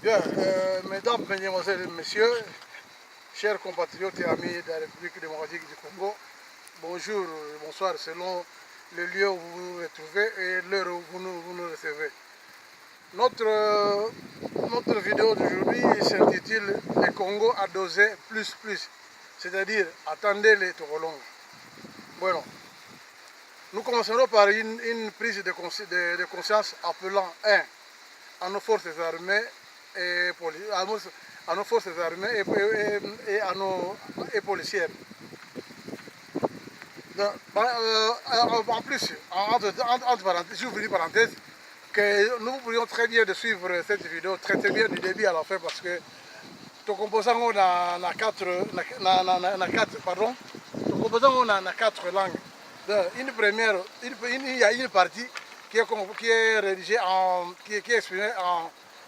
Bien, mesdames, mesdemoiselles et messieurs, chers compatriotes et amis de la République démocratique du Congo, bonjour, bonsoir selon le lieu où vous vous trouvez et l'heure où vous nous recevez. Notre vidéo d'aujourd'hui s'intitule Le Congo a dosé plus plus, c'est-à-dire attendez les Togolongs. Bueno, nous commencerons par une prise de conscience appelant à nos forces armées à nos forces armées et policières. En plus, entre parenthèses, j'ouvre une parenthèse, que nous pourrions très bien de suivre cette vidéo très bien du début à la fin parce que tout composant on a quatre langues. Une première, il y a une partie qui est rédigée qui est exprimée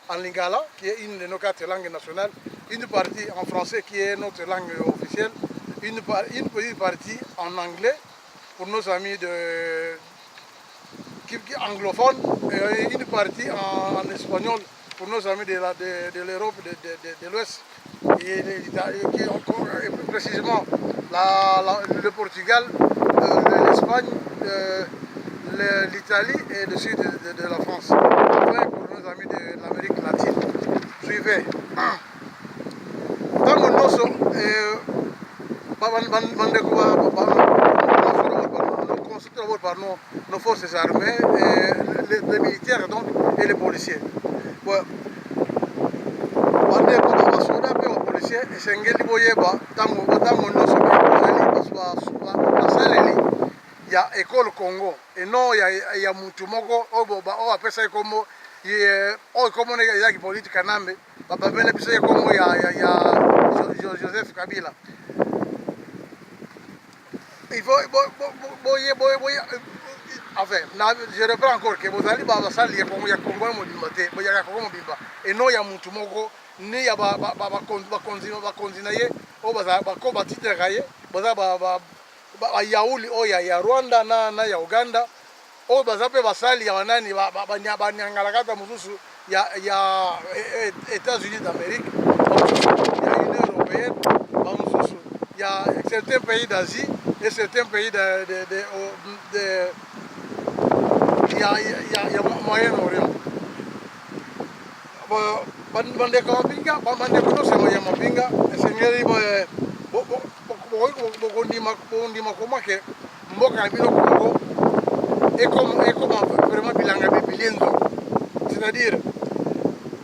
en lingala, qui est une de nos 4 langues nationales, une partie en français qui est notre langue officielle, une petite partie en anglais pour nos amis anglophones, et une partie en espagnol pour nos amis de l'Europe de l'Ouest, et précisément le Portugal, l'Espagne, l'Italie et le sud de la France. Enfin, pour nos amis de l'Amérique latine. Suivez. Dans nous par nos forces armées, les militaires donc, et les policiers. Policiers, il y a école Congo et non il y a mutu moko o apesa komo comme il y a politique kanambe baba bele biso komo ya Joseph Kabila. Il faut enfin je reprends encore que vous allez baba sali ya Congo modimba te ya Congo modimba et non il y a mutu moko ni ya ba konzina ye o baza ba ko batite kaye baza ba yauli o ya Rwanda na ya Uganda o baza pe basali ya wanani banyangalakata mususu ya États-Unis d'Amérique, il y a Union européenne, il y a certains pays d'Asie et certains pays il y a Moyen-Orient. Bandeko mapinga, bandeko no sema ya mapinga, esengeli bokondima komake mboka na bino Congo et comme vraiment bilanga bilienzo, c'est-à-dire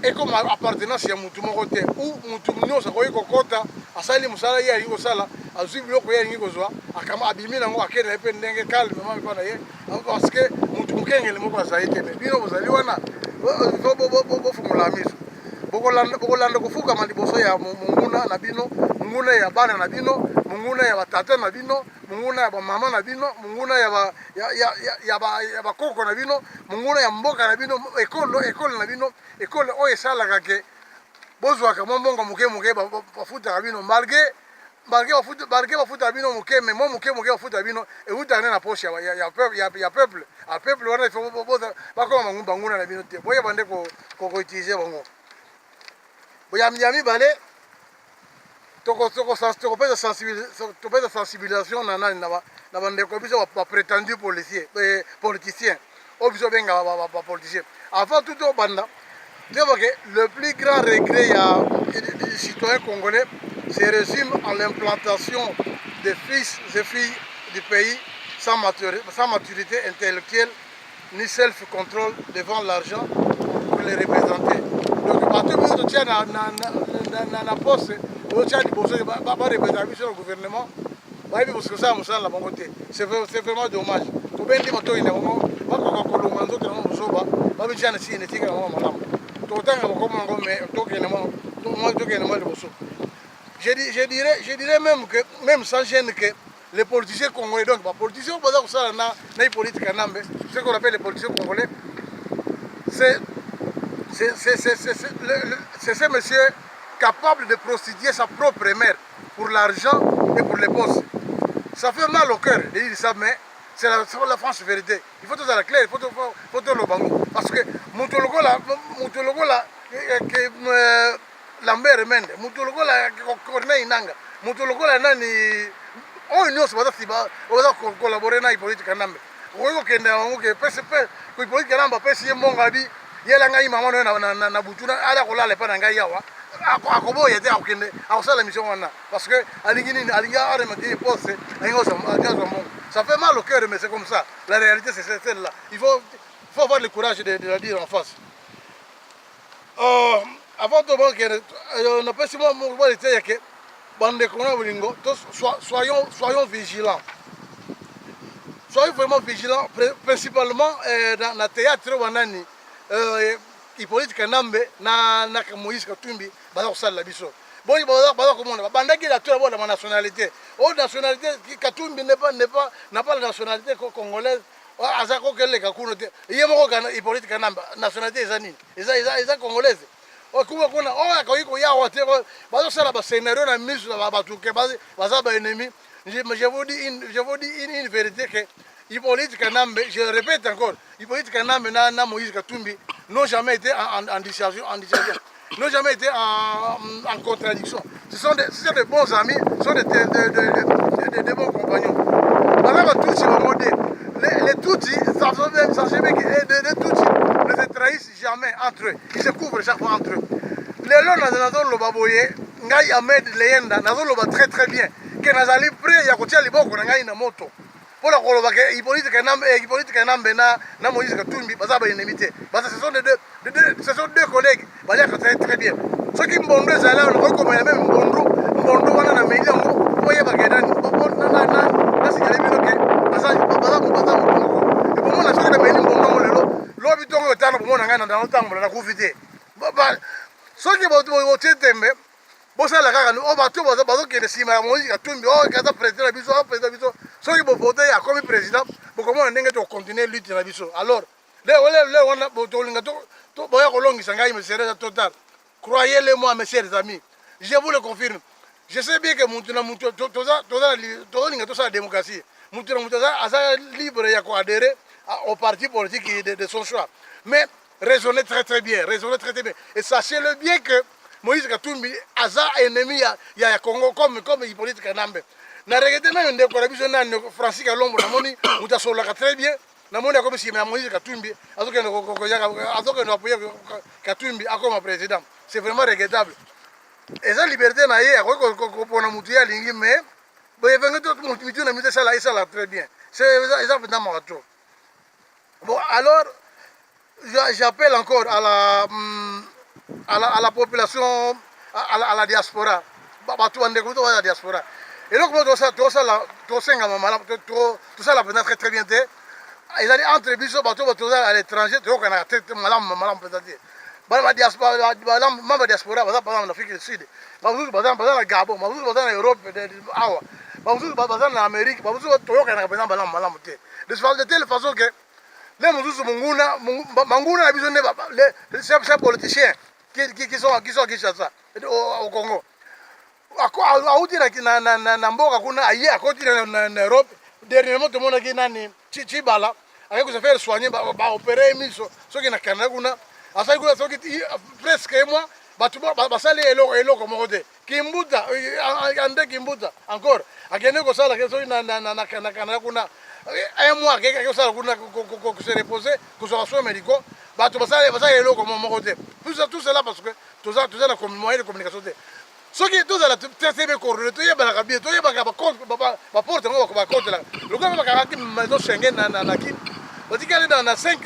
et comme appartenance ya mutu moko te ou mutu nyonso koyi kokota asali musala ye alingi kosala azwi biloko ye alingi kozwa akama abimi nango akende pe ndenge calmement mpo na ye parce que mutu mokengele moko azali te me bino bozali wana bofungula miso bokolanda kofukama liboso ya monguna na bino, monguna ya bana na bino, monguna ya batata na bino, monguna ya bamama na bino, monguna ya bakoko na bino, monguna ya mboka na bino, ekole na bino, ekole oyo esalaka ke bozwaka mwa mbongo moke bafutaka bino malgré bafutaka bino moke me mwa moke bafutaka bino eutaka nde na poshe ya peuple. A peuple wana ifo bakoma banguna na bino te boyeba nde koutilize bango. Ya mibale tokopesa sensibilisation na bandeko biso baprétendu politicien oyo biso benga bapoliticien. Avant tout obanda le plus grand regret du citoyen congolais se résume en l'implantation des fils et filles du pays sans maturité intellectuelle ni self-control devant l'argent pour les représenter. Donc, bato biso tia na poste otia liboso bareprésente biso na gouvernement bayebi kosala mosala na bango te. C'est vraiment dommage. Tobendi matoyi na bango bakoka kolonga nzoto na bango bozoba babitia na sine etika na bango malamu tokotanga makoma yango me tokende mwa liboso. Je dirais même que même sans gêne que les politiciens congolais, donc les politiciens politique ce qu'on appelle les politiciens congolais, c'est ces messieurs capables de prostituer sa propre mère pour l'argent et pour les postes. Ça fait mal au cœur de dire ça, mais c'est la franche vérité. Il faut tout ça la claire, il faut tout le bango. Parce que Moutologo là, Lambert Mende mutu lokola Corneille Nangaa mutu lokola nani oyo nyonso baza collaborer na Hippolyte Kanambe okoki kokende yango ke PCP ko Hippolyte Kanambe apesi ye mbongo abi yela ngai mama noyo na butu ala kolala epai na ngai awa akoboya te akokende akosala mission wana parce que alingi nini alingi aremaki poste alingi azwa mbongo ça fait mal au cœur mais c'est comme ça la réalité c'est celle-là il faut avoir le courage de la dire en face avant de voir que n'a pas si moi était que bande kona bolingo soyons vigilants. Soyons vraiment vigilants, principalement dans le théâtre wanani Hippolyte Kanambe na Moïse Katumbi baza kosala biso. Bon baza komona bandaki la tour de la nationalité. Oh nationalité Katumbi n'a pas la nationalité congolaise. Azako keleka kuno te. Yemo ko Hippolyte Kanambe nationalité ezani. Eza congolaise. Okuba kuna akoyiko yawa te bazo sala ba scénario na misu na batuke baza ba ennemi. Je vous dis une vérité que Hippolyte Kanambe, je le répète encore, Hippolyte Kanambe na Moïse Katumbi n'ont jamais été en dissuasion, n'ont jamais été en contradiction. Ce sont des bons amis, ce sont des bons compagnons. Voilà les Tutsis, les Tutsis, les Tutsis ne se trahissent jamais entre eux, ils se couvrent chaque fois entre eux. Les lois dans le baboye, Ngai Ahmed Leyenda, Nazolo très très bien. Que nazali prêt ya kotia liboko na ngai na moto pour la koloba ke Hippolyte Kanambe na Moïse Katumbi baza ba enemité parce que ce sont deux collègues balia très très bien ceux qui mbondo ezala on comme la même mbondo wana na media ngo oye ba kedani na signalé bino ke baza et pour moi na soki na meni mbondo lelo lobi tongo tana pour moi na ngai na ntango na kufite ceux qui vont tembe bosala kaka o bato bazokende nsima ya Moïse Katumbi oyo kaza président na biso soki bovote akomi président bokomona ndenge tokontinue lutte na biso alors le wana tolinga boya kolongisa ngai mesere total croyez-le moi mes chers amis je vous le confirme je sais bien que mutu na mutu tozolinga tosala démocratie mutu na mutu aza libre ya koadhérer au parti politique de son choix mais raisonnez très bien et sachez-le bien que Moïse Katumbi aza ennemi ya Congo comme Hippolyte Kanambe. Na regete même ndeko na biso na Francis Kalombo na moni mutasolaka très bien. Na moni comme si Moïse Katumbi azokende apoyer Katumbi comme président. C'est vraiment regrettable. Et ça liberté na ye ko pona mutu ya lingi mais boye venga to mutu na mutu ça très bien. C'est ça vraiment moto. Bon alors j'appelle encore à la population, à la diaspora. La diaspora. Et donc, tout ça la très bien. Ils allaient entre les à l'étranger, la diaspora, en Afrique du Sud, en Gabon, en Europe, en Amérique, de telle façon que les Manguna, les politiciens qui sont à Kinshasa au Congo. Auti na mboka kuna aye akoti na Europe dernièrement tout le monde qui nani Chibala avec se faire soigner ba opérer miso soki na Canada kuna asa kuna soki presque moi ba sali eloko moko Kimbuta ande Kimbuta encore akene ko sala ke soki na Canada kuna un mois que ça se reposer que ce soit médicaux bato basala eloko moko te tout cela parce que tout ça la moyen de communication te soki tout ça la TCB coordonné to yeba la bien to yeba ba porte ngo ba compte là le gars ba ka maison Schengen na kin on dit qu'elle est dans 5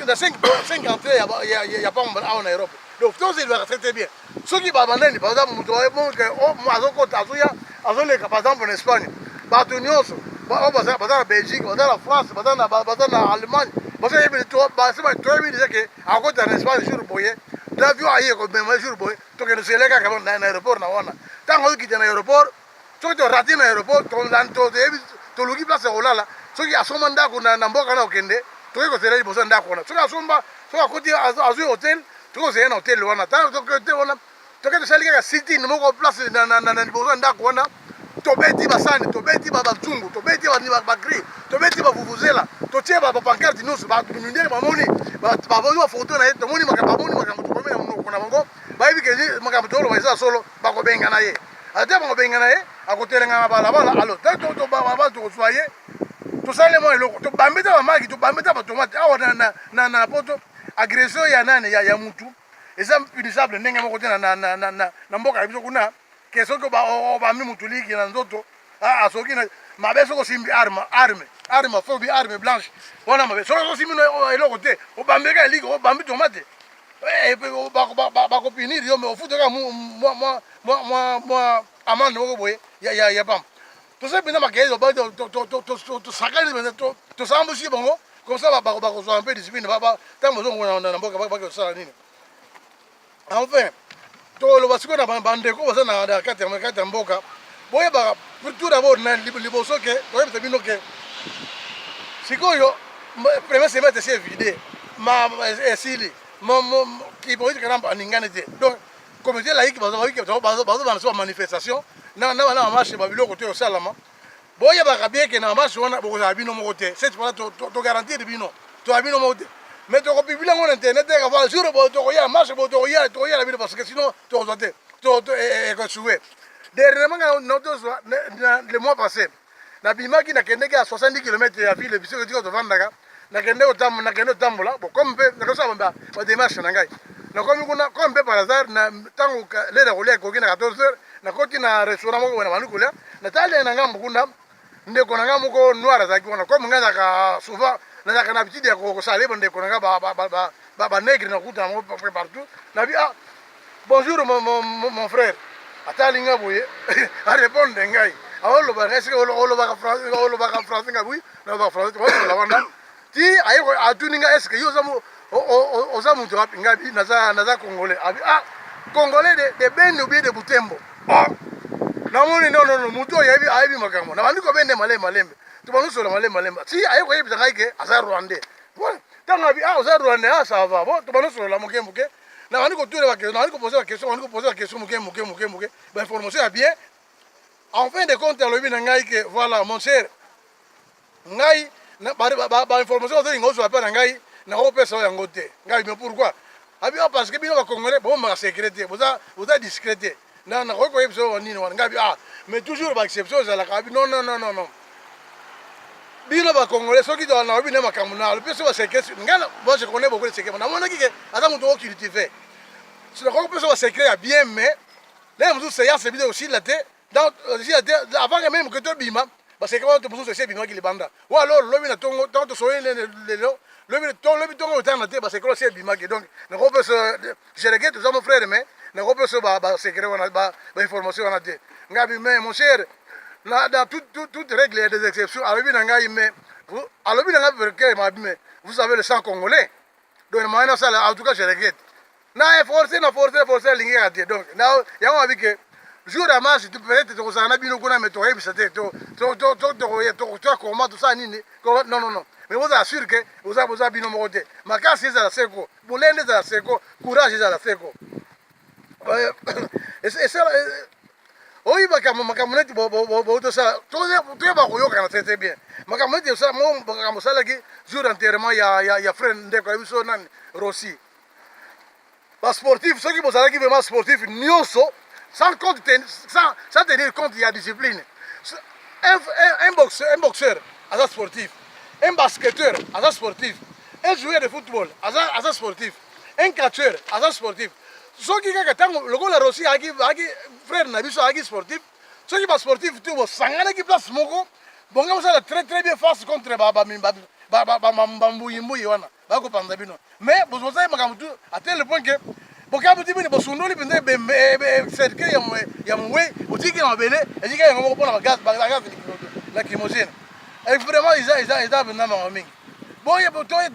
entrées il y a pas en Europe donc tout ça va très bien soki ba bandeni par exemple muto mo que mo azoko tazuya azole par exemple en Espagne bato nyonso baza na Belgique baza na France baza na Allemagne baza yebeli to ba sema to yebeli que akota na Espagne jour boye l'avion aye ko même jour boye to que se lega ka na aéroport na wana tango ki na aéroport to to rati na aéroport to lanto to luki place olala soki asoma ndako na mboka na okende to ko se liboso ndako na soki asomba soki akoti azu hotel to ko se na hotel wana tango to ke wana to ke salika ka city no ko place na liboso ndako wana tobeti basani tobeti bazungu tobeti ba gris tobeti ba vuvuzela totie ba pancarte nyonso ba minere ba moni ba photo na ye to moni makambo to komela munoko na bango ba makambo toloba eza solo bakobenga na ye ate bakobenga na ye akotelenga na balabala alo baba tokozwa ye tosale mwa eloko tobambeta bamaki tobambeta batomate awa na poto agression ya nani ya mutu eza punissable ndenge moko te na mboka na biso kuna ke soki obambi mutu liki na nzoto soki mabe soki osimbi arme fobi arme blanche wana mabe soki osimbi eloko te obambeka eliki obambi tomate bakopinir yo me ofutaka mwa amande moko boye ya pamba tosali mpenza makeyezi tosakali mpenza tosambusi bango comme ça bakozwa mpe discipline ntango bazongo na mboka bakosala nini enfin toloba sikoyo na bandeko baza na kati ya mboka boyebaka tout d'abord na liboso ke toyebisa bino ke sikoyo premier semestre esi evide esili kipoliti kana aningani te donc comité laïque bazobana so bamanifestation na bamarche babiloko te osalama boyebaka bien ke na marche wana bokozala bino moko te cette fois togarantir bino toya bino moko te mais tokopibili yango na internet te kavala jour tokoya marche tokoyala bino parce que sinon tokozwa te ekosuwe dernièrement notozwa le mois passé nabimaki nakendeki à 70 km ya ville bisoko tika tovandaka nakende kotambola bon comme mpe nakosala badémarche na ngai nakomi kuna comme mpe par hasard na ntango lere kolia ekoki na 14 heures nakoti na restaurant moko na bandi kolia natali na ngambo kuna ndeko na ngai moko noir azalaki wana comme ngai nazalaka souvent nazalaka na habitude ya kosala ye bandeko na ngai banegre nakutana moko partout nabi bonjour mon frère atali ngai boye arépondre ngai aolobaka esika olobaka français ngai bui nalobaka français ozola wana ti atuni ngai eske yo oza mutu wapi ngai naza congolais abi congolais de beni ou bien de butembo namoni non mutu oyo ayebi makambo na bandi kobende malembe tobanusola malembe ti aye koyebisa ngai ke aza rwandais ntango abi oza rwandais ça va bon tobanusola moke na bandi kotuna bakestion na bandi kopose bakestion moke bainformation ya bien en fin de compte alobi na ngai ke voilà mon cher ngai bainformation ozolinga ozwa mpe na ngai nakopesa oyo yango te ngai mais pourquoi abi parce que bino bacongolais bomaka secret te boza discret te nakoki koyebisa oyo nini wana ngai abi mais toujours baexception ezalaka abi non bino bacongolais soki naobi na makambo na alobi so basecret ngai moi je connais beaucoup de secret namonaki ke aza moto ocultive nakoki mpe so basecret ya bien mais lele mosusu séance ebide osila te avant que même que tobima basecret wana mosusu esi ebimaki libanda wa alors lobi na ntongo ntango tosoyi lelo lobi ntongo otanga te basecret osi ebimaki donc nakoki mpe so jerege toza mon frère mais nakoki mpe so basecret wana bainformation wana te ngai bi mais mon cher dans toute règle, il y a des exceptions. Alors, mais vous avez le sang congolais. Donc, en tout cas, je regrette. Forcé, donc, il y a envie que, jour à marche, tu peux être au Zanabino, mais tu comment tout ça, non. Mais vous assure que vous avez bino moté. Ma casse est à la seco, Boulène est à la seco, courage est à la seco. Et ça. Oui, makambo neti botosala toyeba koyokana très bien makambo neti makambo osalaki jour d'enterrement ya frère ndeko ya biso nani Rossi basportif soki bozalaki vraiment sportif nyonso sans tenir compte ya discipline un boxeur aza sportif un basketteur aza sportif un joueur de football aza sportif un catcheur aza sportif soki kaka ntango lokola Rossi aki frère na biso aki sportif soki basportif te bosanganaki place moko bonga mosala très bien face contre bambuyimbuyi wana bakopanza bino mais bozosali makambo tu à tel point que bokabuti bino bosundoli mpenza cercle ya mowe otiki na mabele esika yango moko mpona bagaz lacrymogène vraiment eza mpenza makambo mingi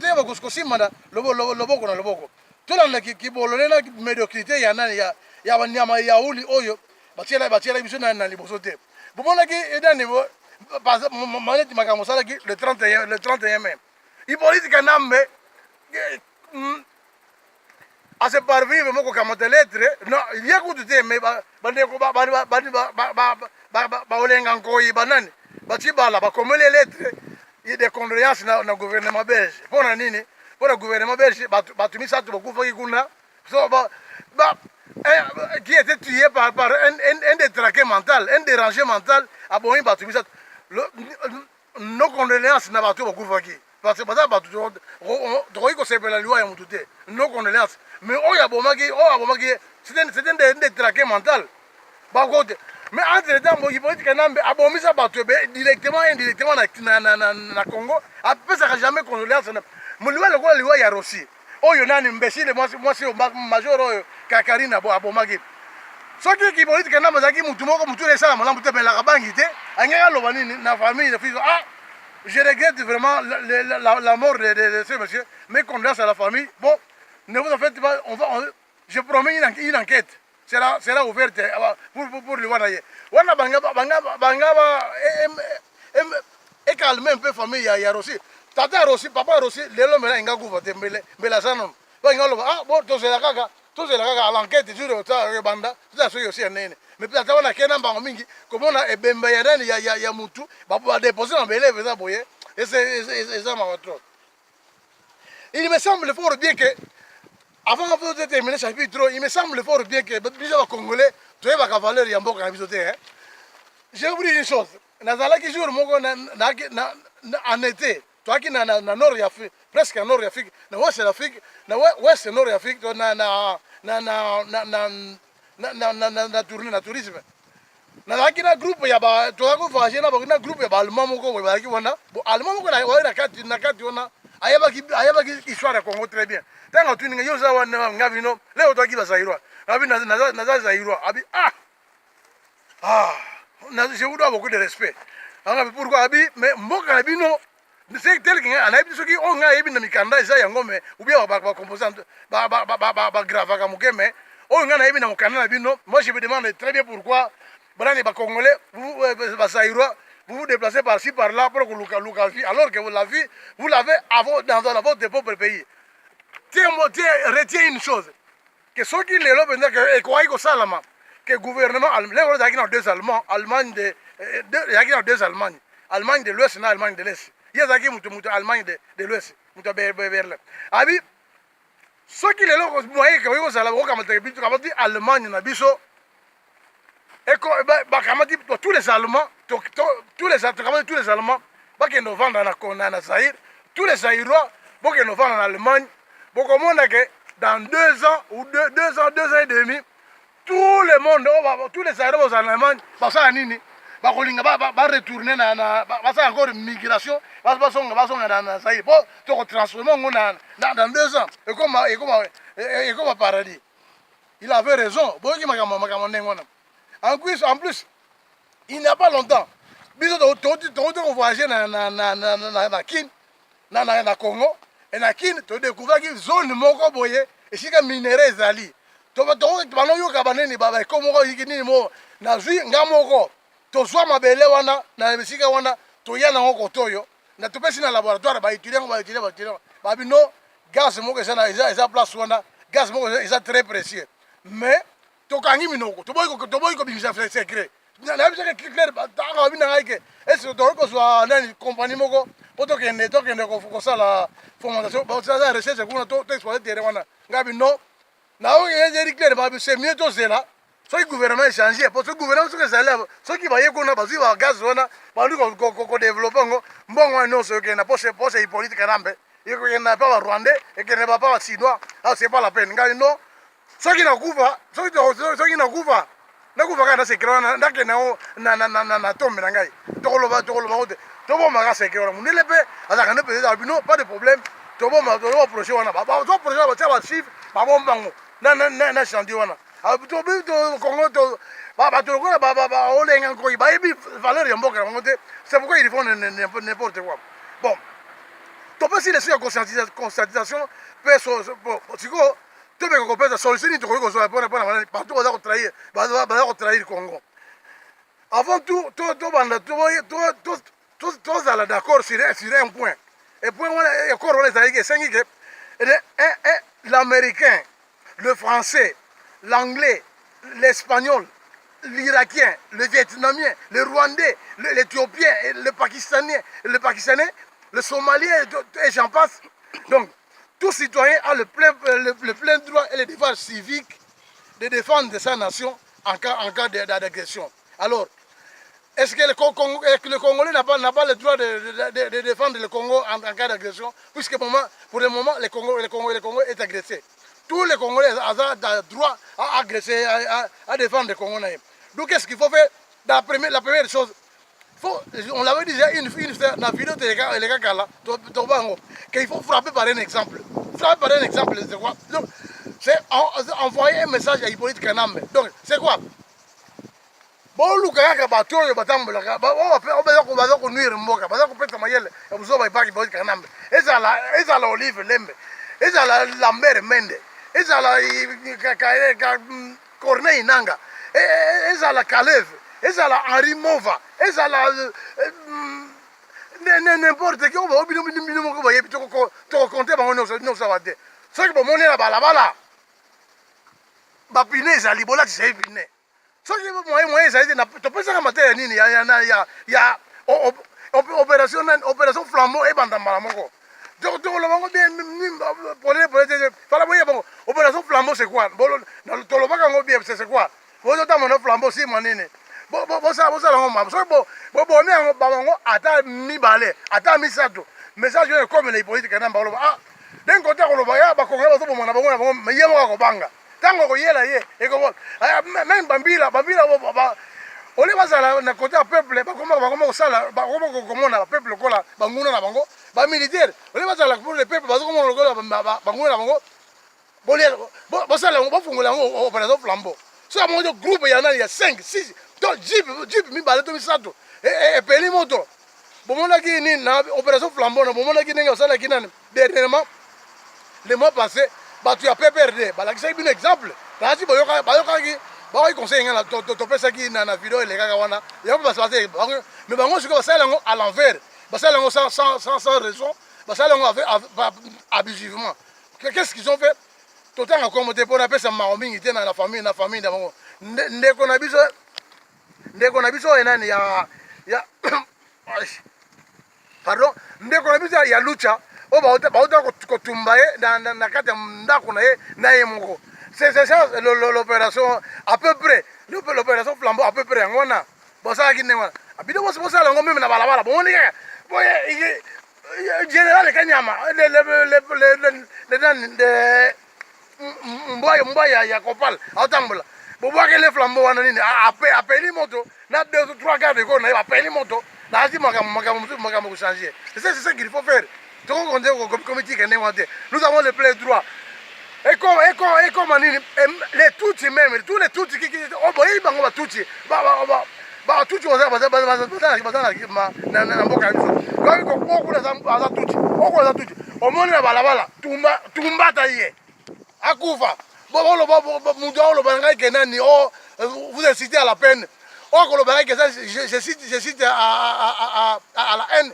toyeba kosimana loboko na loboko tolanda kibolole na médiocrité ya nani ya banyama ya uli oyo batiela biso na liboso te bomonaki edani maneti makambo osalaki le 31 mai ipolitika nambe ase parvivre moko kamata lettre non ye kutu te mais bandeko baolenga nkoyi banani batibala bakomeli lettre de condoléance na gouvernement belge mpona nini mpona gouvernement belge batumi sato bakufaki kuna so qui était tué par un détraqué mental, un dérangé mental, à Boeing Batubisat. Nos condoléances n'a pas tout beaucoup fait. Parce que ça, c'est la loi, nos condoléances. Mais c'est un détraqué mental. Mais entre temps, il faut dire que ça directement, indirectement, dans Congo, après ça n'a jamais condoléances. Mais le loi, il y a aussi. Oh, il y a un imbécile, moi, c'est au major Kakarina à Bomagé. Ce qui veut dire que nous avons tout le monde, tout les gens, nous avons tout le monde, la famille, je regrette vraiment la mort de ce monsieur, mais condoléances à la famille. Bon, ne vous en faites pas, je promets une enquête. Sera ouverte pour le voir d'ailleurs. On a calmé un peu la famille, il y a aussi. Tata Rossi, papa Rossi, les hommes là, ils ont gouverné, mais la sanon. Ah bon, tous les gars, à l'enquête, toujours le banda, tout ça, c'est aussi un nez. Mais peut-être qu'on a qu'un an, comme on a Bembayadan, il y a Moutou, pour déposer en belé, et c'est ça, ma trop. Il me semble fort bien que, avant de terminer ce chapitre, il me semble fort bien que les Congolais, tu es la valeur, il y a un bon candidat. Je vais vous dire une chose. Nazalaki jour, en été, toi qui na nord d'Afrique, presque en nord d'Afrique, na ouest d'Afrique, na ouest nord d'Afrique, na tourner na tourisme. Nazalaki na groupe ya ba, toi ko voyager na groupe ya ba allemand moko ba ki wana, bo allemand moko na kati wana, ayaba ki histoire ya Congo très bien. Tanga tu ninga yoza wana ngavino, leo toi ki ba Zaïrois. Abi na Zaïrois, abi je vous dois beaucoup de respect. Pourquoi abi mais mboka na bino c'est tel que anayebi soki o nga yebi na mikanda eza yango me ou bien ba composant ba grave ka mukeme o nga na yebi na mukanda na bino. Moi je me demande très bien pourquoi banani ba congolais vous ba Zaïrois vous vous déplacez par-ci par-là pour que vie alors que vous l'avez dans votre propre pays. Retiens une chose que ceux qui les lobent et quoi que salama que gouvernement allemand les gens deux allemands Allemagne de deux Allemagnes Allemagne de l'Ouest et Allemagne de l'Est. Il y a des gens Allemagne de l'Ouest, Berlin. Abi, ceux qui les lobes moyen que vous allez Allemagne na biso et tous les Allemands tous les Allemands pas qu'ils nous vendent en Zaïre, tous les Zaïrois pas qu'ils nous vendent en Allemagne. Bon, comme on a que dans 2 ans ou 2 ans et demi, tout le monde, tous les Zaïrois en Allemagne, parce que nini, va retourner va encore une migration, va dans Zaïre. Bon, tu transformer dans 2 ans. Et comme paradis. Il avait raison. En plus, il n'y a pas longtemps, biso to voyager na Kin, na Congo. Et na Kin, tu découvres que zone moko boye, et si que minerai ezali. Tu vas yo kabaneni baba comme yikini mo na zui ngamoko. To swa mabele wana na bisika wana to yana ngoko toyo. Na to pesi na laboratoire ba étudiant. Ba bino gaz moko eza place wana, gaz moko eza très précieux. Mais to kangi minoko, to boy ko bimisa secret. Na bisa que clair ba ta ka bina ngaike. Est-ce to ko swa nani compagnie moko poto kende ko sala fondation ba ça recherche kuna to exploiter terrain wana. Ngabi no. Na o yezi clair ba c'est mieux to zela. So le gouvernement est changé parce que le gouvernement ce que ça lève, ce qui va y qu'on a basé sur gaz wana, ba lui ko développer ngo mbongo non ce que na pose politique kanambe. Il y a pas rwandais et qu'il n'y a pas chinois. Ah c'est pas la peine. Ngabi no. Ce qui na kufa, nakufa kana sekero na tombe na ngai tokoloba ote toboma ka sekero munele pe azakane pe albino pas de problème toboma projet wana ba projet ba chiffre ba bombango na chantier wana to Congo to ba to ba olenga ko ba ebi valeur ya mboka ngote c'est pourquoi ils font n'importe quoi. Bon to pas si les conscientisation perso siko tout le monde peut solution ni partout on va trahir Congo. Avant tout tous allons d'accord sur un point. Et point on encore on est l'américain, le français, l'anglais, l'espagnol, l'Irakien, le Vietnamien, le Rwandais, l'Éthiopien, le Pakistanais, le Somalien et j'en passe. Donc tout citoyen a le plein droit et le devoir civique de défendre sa nation en cas d'agression. Alors, est-ce que le Congolais n'a pas le droit de défendre le Congo en cas d'agression, puisque pour le moment, le Congo est agressé. Tous les Congolais ont le droit à agresser, à défendre le Congo. Donc, qu'est-ce qu'il faut faire? La première chose, on l'avait dit déjà une fois dans la vidéo de les gars là, qu'il faut frapper par un exemple. Frapper par un exemple, c'est quoi? Donc, c'est envoyer un message à Hippolyte Kanambe. Donc, c'est quoi? Bon, Luka bato yo batambola on va nuire mboka baza ko pesa mayele ya buzoba ibaki Hippolyte Kanambe. Ezala Olive Lembe. Ezala Lambert Mende. Ezala Corneille Nanga. Ezala Kalev. Ezala Henri Mova. Ezala n'importe qui on va obino ko ba yebi to compter ba no savate. Ce que bon monnaie la balabala. Ba pine ezali bola ti sai pine. Soki moyen ezali na topesaka mateya nini ya opération flambeau ebanda mbala moko tokolobango bien fala boye bango opération flambeau c'est quoi tolobaka yango bien c'est quoi bozotamona flambeau sima nini bosalango mama soki boboni yango babango ata mibale ata misato message oyo ekomela Hippolyte Kanambe baloba ah den kote koloba ya bakongela bazobomona bango na bango ye moko akobanga tango koyela ye ekobo même bambila ole bazala na côté ya peuple bakoma kosala bakoma komona ba peuple kola banguna na bango ba militaire ole bazala pour le peuple bazokoma kola banguna na bango bosala bafungola yango opération flambeau so amongo groupe ya nani ya 5 6 to jeep mibale to misato epeli moto bomonaki nini na opération flambeau na bomonaki ndenge osalaki nani dernièrement le mois passé bato ya PPRD balakisaki bino exemple kasi bayokaki bakoki conseil nga topesaki na video elekaka wana yango basate mais bango sikoyo basala yango à l'envers basala yango sans raison basala yango abusivement. Qu'est-ce qu'ils ont fait? Totanga comme te mpona apesa mao mingi te na famille na bango ndeko na biso enani ya pardon ndeko na biso ya lucha o bauta kotumba ye na kati ya ndako na ye moko. C'est ça l'opération à peu près l'opération flambeau à peu près yango wana bosalaki ndenge wana abino bosala yango meme na balabala bomoni kaka général Kanyama mbwa ya kopal aotambola bobwakele flambeau wana nini apeli moto na 2 ou 3 gardes ko na ye apeli moto na asi makambo kochanger. C'est ça qu'il faut faire. Nous avons le plein droit. Et comme les Tutsis même, tous les Tutsis qui ont boyé bango ba Tutsi, ba Tutsi oza na mboka biso. Quand ko beaucoup za Tutsi, oko za Tutsi. Omoni na balabala, tumba ta ye. Akufa. Mudo lo banga kenani vous incitez à la peine. Oko lo banga je cite à la haine.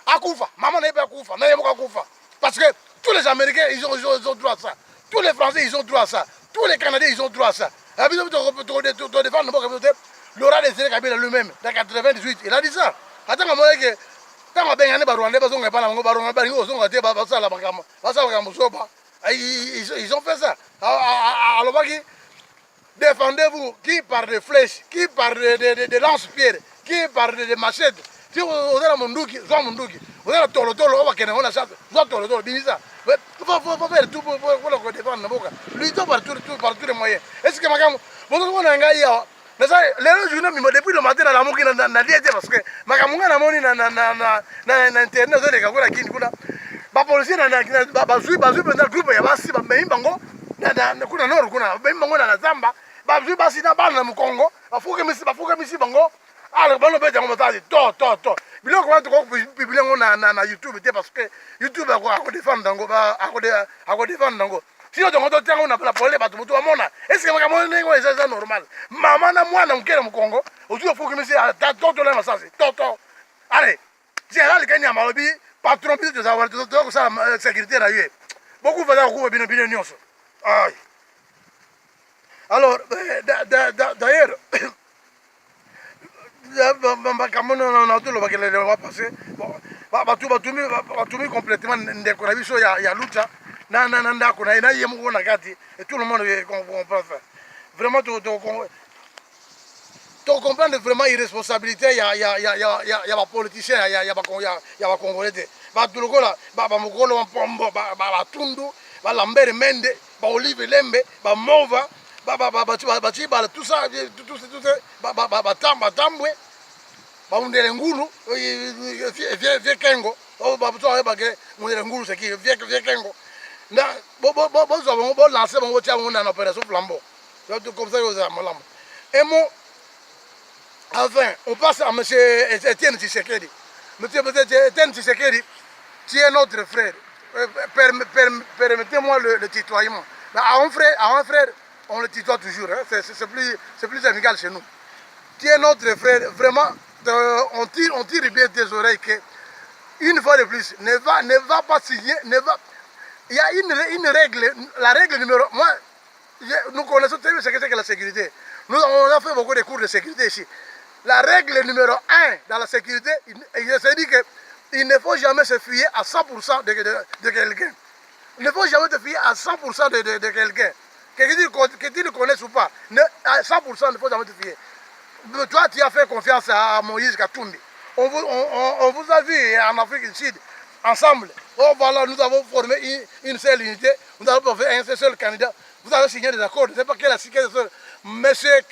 Akufa, maman n'est pas Akufa, n'a pas Akufa. Parce que tous les Américains, ils ont droit à ça. Tous les Français, ils ont droit à ça. Tous les Canadiens, ils ont droit à ça. Laura Désiré Kabila lui-même, dans 98, il a dit ça. Attends, moi, ils ont fait ça. Alors, défendez-vous, qui par des flèches, qui par des lance-pierres, qui par des machettes. Si vous avez munduki, vous avez tolo, on va kenner, on a ça, vous avez tolo, binisa. Il faut faire tout pour défendre la boca. Luttons par tous les moyens. Est-ce que madame, vous avez un gars hier, les journaux, depuis le matin, la mouki n'a dit parce que Makamunga n'a moni na internet, les gars, qui nous a. Ba policier na bazui pendant groupe ya basi ba bango na kuna nord kuna bango na zamba bazui basi na bana mu Congo bafuke misi bango ala bano beta ngo matadi to biloko watu ko publier ngo na YouTube te parce que YouTube ako défendre dango ako défendre dango sio dongo to tango na pole batu mutu amona est-ce que makamona ngo c'est normal mama na mwana mukele mu Congo ozu fuke misi to la masasi to allez général Kanyama lobi patron de savoir tout ça sécurité là yé beaucoup va ko bino nyonso ay alors d'ailleurs on tout le va passer batumi complètement ndeko na biso ya lucha na ndako na yemo na kati et tout le monde comprend faire vraiment tu comprends vraiment irresponsabilité il y a politiciens il y a congolais batulukola bamokolo batundu balambere mende baolive lembe bamova bachibala tout ça batambwe baundele ngulu vie kengo babuto bage mundele ngulu c'est qui vie kengo na bo lancer bon tia on en opération flambeau comme ça aux malam et mon enfin on passe à monsieur Etienne Tshisekedi. Monsieur Etienne Tshisekedi, tu es notre frère, permettez-moi le tutoiement. À un frère on le tutoie toujours, hein? C'est plus amical chez nous. Tu es notre frère, vraiment on tire bien tes oreilles que une fois de plus ne va pas signer, il y a une règle, la règle numéro moi nous connaissons très bien ce que c'est que la sécurité. On a fait beaucoup de cours de sécurité ici. La règle numéro 1 dans la sécurité, il s'est dit qu'il ne faut jamais se fier à 100% de quelqu'un. Il ne faut jamais te fier à 100% de quelqu'un. Que tu le connaisses ou pas, à 100% il ne faut jamais te fier. Toi, tu as fait confiance à Moïse Katumbi. On vous a vu en Afrique du Sud, ensemble. Oh, voilà, nous avons formé une seule unité, nous avons fait un seul candidat. Vous avez signé des accords, je ne sais pas quel a signé des accords. Monsieur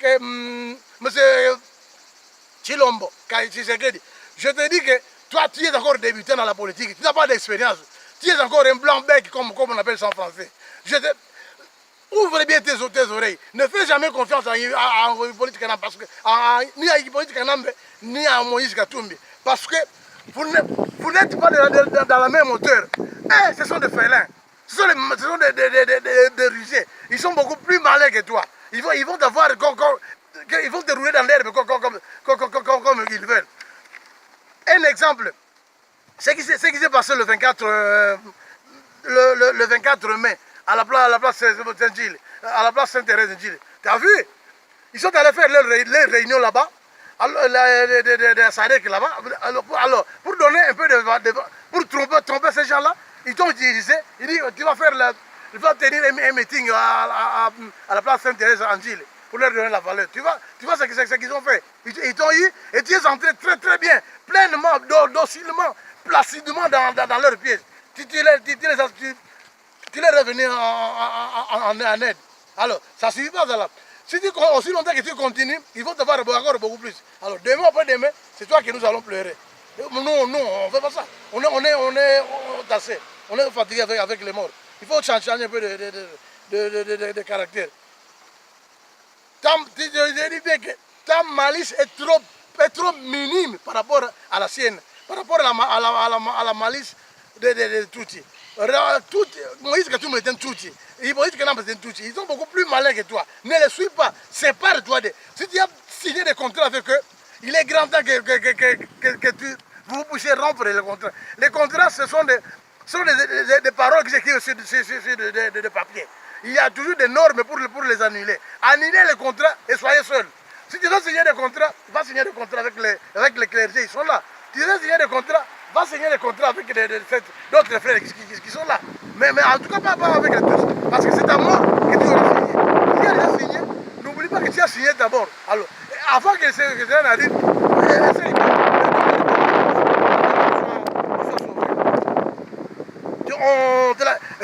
Chilombo, Tshisekedi, je te dis que toi tu es encore débutant dans la politique, tu n'as pas d'expérience, tu es encore un blanc-bec comme on appelle ça en français. Ouvre bien tes oreilles, ne fais jamais confiance à une politique parce que ni à une politique ni à Moïse Katumbi, parce que vous n'êtes pas dans la même hauteur. Ce sont des félins, ce sont des rusés, ils sont beaucoup plus malins que toi, ils vont t'avoir. Ils vont dérouler dans l'herbe comme ils veulent. Un exemple, ce qui s'est passé le 24 mai à la place Saint-Gilles, à la place Sainte-Thérèse de Gilles. Tu as vu? Ils sont allés faire leur réunion là-bas, de SADC là-bas. Alors, pour donner un peu pour tromper ces gens-là, ils t'ont utilisé. Ils disent tu vas tenir un meeting à la place Sainte-Thérèse en Gilles. Pour leur donner la valeur. Tu vois ce qu'ils ont fait. Ils t'ont eu et tu es entré très très bien, pleinement, docilement, placidement dans leurs pièges. Tu les es revenu en aide. Alors, ça ne suffit pas là. Si aussi longtemps que tu continues, ils vont te voir encore beaucoup plus. Alors, demain après demain, c'est toi que nous allons pleurer. Nous, on ne fait pas ça. On est tassé. On est fatigué avec les morts. Il faut changer un peu de caractère. Je dis bien que ta malice est trop minime par rapport à la sienne, par rapport à la malice de Tutsi. Moïse Katumbi est un Tutsi, Moïse Kanamba est un Tutsi. Ils sont beaucoup plus malins que toi. Ne les suis pas, sépare-toi d'eux. Si tu as signé des contrats avec eux, il est grand temps que vous puissiez rompre les contrats. Les contrats, ce sont des paroles qui s'écrivent sur des papiers. Il y a toujours des normes pour les annuler. Annulez les contrats et soyez seuls. Si tu veux signer des contrats, va signer des contrats avec les clergés, ils sont là. Tu veux signer des contrats, va signer des contrats avec d'autres frères qui sont là. Mais en tout cas, pas avec les tous. Parce que c'est à mort que tu auras signé. Si tu as déjà signé, n'oublie pas que tu as signé d'abord. Alors, avant que cela n'arrive, essaye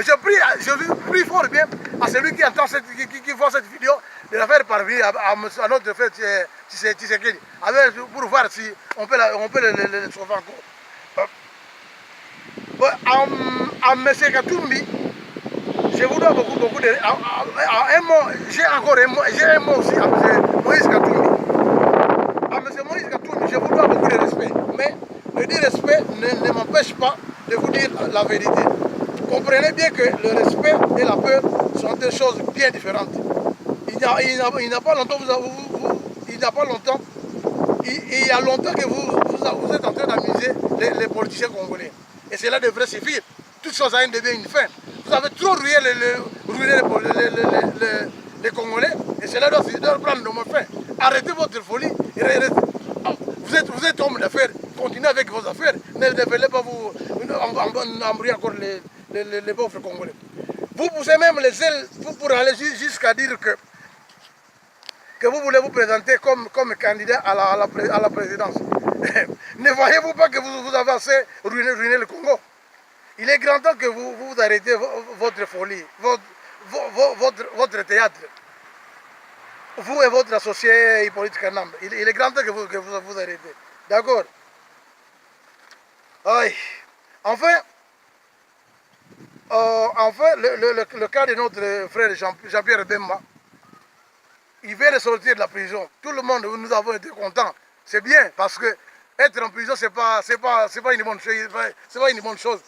je prie fort bien à celui qui entend qui voit cette vidéo de la faire parvenir à notre frère Tshisekedi, pour voir si on peut le sauver encore. À M. Katumbi, je vous dois beaucoup de... J'ai un mot aussi à M. Moïse Katumbi. À M. Moïse Katumbi, je vous dois beaucoup de respect. Mais le dire respect ne m'empêche pas de vous dire la vérité. Comprenez bien que le respect et la peur sont deux choses bien différentes. Il n'y a pas longtemps, il y a longtemps que vous êtes en train d'amuser les politiciens congolais. Et cela devrait suffire. Toute chose a un début et une fin. Vous avez trop ruiné les Congolais et cela doit prendre de fin. Arrêtez votre folie. Vous êtes homme d'affaires. Continuez avec vos affaires. Ne devez pas vous embrouiller encore les pauvres Congolais. Vous poussez même les ailes pour aller jusqu'à dire que que vous voulez vous présenter comme candidat à la présidence. Ne voyez-vous pas que vous avez assez ruiné le Congo? Il est grand temps que vous arrêtez votre folie, votre théâtre. Vous et votre associé Hippolyte Kanambe. Il est grand temps que vous arrêtez. D'accord? Enfin, le cas de notre frère Jean-Pierre Bemba, il vient de sortir de la prison. Tout le monde, nous avons été contents. C'est bien, parce que être en prison, c'est pas une bonne chose. C'est pas une bonne chose.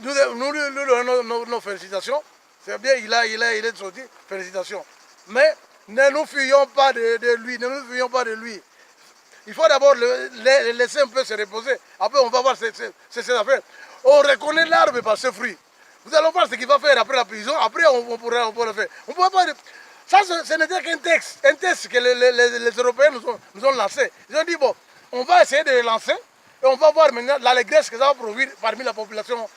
Nous lui donnons nos félicitations. C'est bien, il est sorti. Félicitations. Mais ne nous fuyons pas de lui. Ne nous fuyons pas de lui. Il faut d'abord le laisser un peu se reposer. Après, on va voir ses affaires. On reconnaît l'arbre par ses fruits. Nous allons voir ce qu'il va faire après la prison. Après, on pourra le faire. On pourra pas... Ça, ce n'était qu'un texte. Un texte que les Européens nous ont lancé. Ils ont dit, bon, on va essayer de le lancer. Et on va voir maintenant l'allégresse que ça va produire parmi la population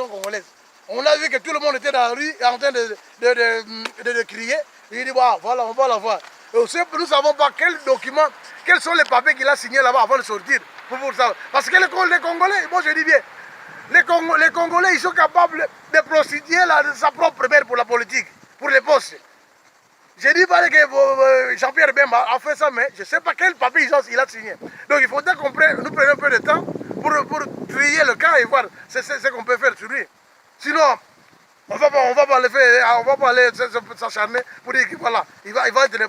congolaise. On a vu que tout le monde était dans la rue en train de crier. Il dit, bah, voilà, on va la voir. Et aussi, nous ne savons pas quels sont les papiers qu'il a signés là-bas avant de sortir. Pour ça. Parce que les Congolais, moi je dis bien, les Congolais, ils sont capables de prostituer sa propre mère pour la politique, pour les postes. Je dis pas que Jean-Pierre Bemba a fait ça, mais je ne sais pas quel papier il a signé. Donc il faudrait qu'on nous prenne un peu de temps pour trier le cas et voir ce qu'on peut faire sur lui. Sinon, on va pas le faire, on va pas aller s'acharner pour dire que voilà, il va être le